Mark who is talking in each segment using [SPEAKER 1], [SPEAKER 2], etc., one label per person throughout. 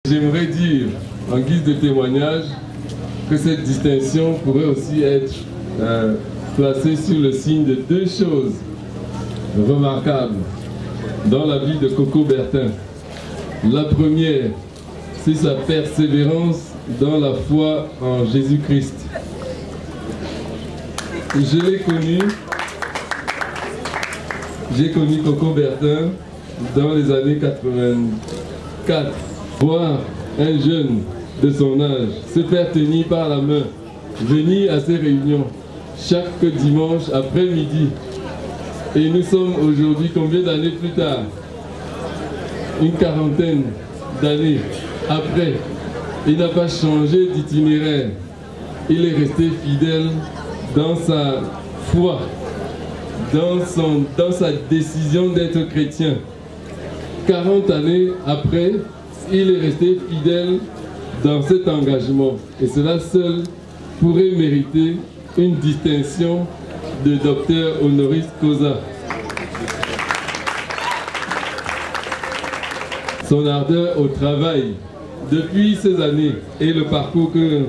[SPEAKER 1] J'aimerais dire, en guise de témoignage, que cette distinction pourrait aussi être placée sur le signe de deux choses remarquables dans la vie de Coco Bertin. La première, c'est sa persévérance dans la foi en Jésus-Christ. J'ai connu Coco Bertin dans les années 84. Voir un jeune de son âge se faire tenir par la main, venir à ces réunions chaque dimanche après-midi. Et nous sommes aujourd'hui combien d'années plus tard? Une quarantaine d'années après. Il n'a pas changé d'itinéraire. Il est resté fidèle dans sa foi, dans sa décision d'être chrétien. 40 années après, il est resté fidèle dans cet engagement. Et cela seul pourrait mériter une distinction de docteur honoris causa. Son ardeur au travail depuis ces années et le parcours que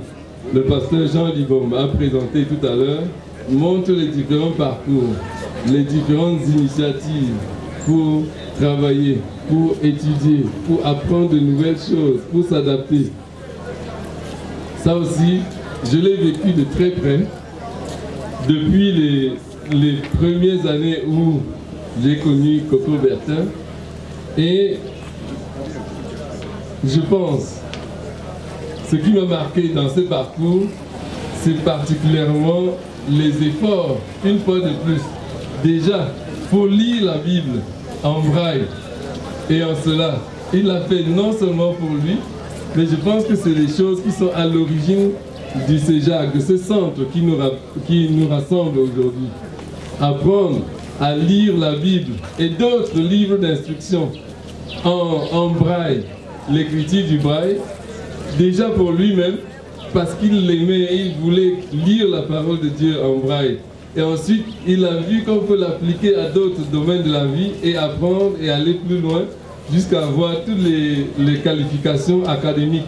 [SPEAKER 1] le pasteur Jean Libom a présenté tout à l'heure montre les différents parcours, les différentes initiatives pour travailler, pour étudier, pour apprendre de nouvelles choses, pour s'adapter. Ça aussi, je l'ai vécu de très près depuis les premières années où j'ai connu Coco Bertin. Et je pense, ce qui m'a marqué dans ce parcours, c'est particulièrement les efforts, une fois de plus. Déjà, pour lire la Bible en braille. Et en cela, il l'a fait non seulement pour lui, mais je pense que c'est les choses qui sont à l'origine du CEJAC, de ce centre qui nous rassemble aujourd'hui. Apprendre à lire la Bible et d'autres livres d'instruction en braille, l'écriture du braille, déjà pour lui-même, parce qu'il l'aimait et il voulait lire la parole de Dieu en braille. Et ensuite, il a vu qu'on peut l'appliquer à d'autres domaines de la vie et apprendre et aller plus loin jusqu'à avoir toutes les qualifications académiques.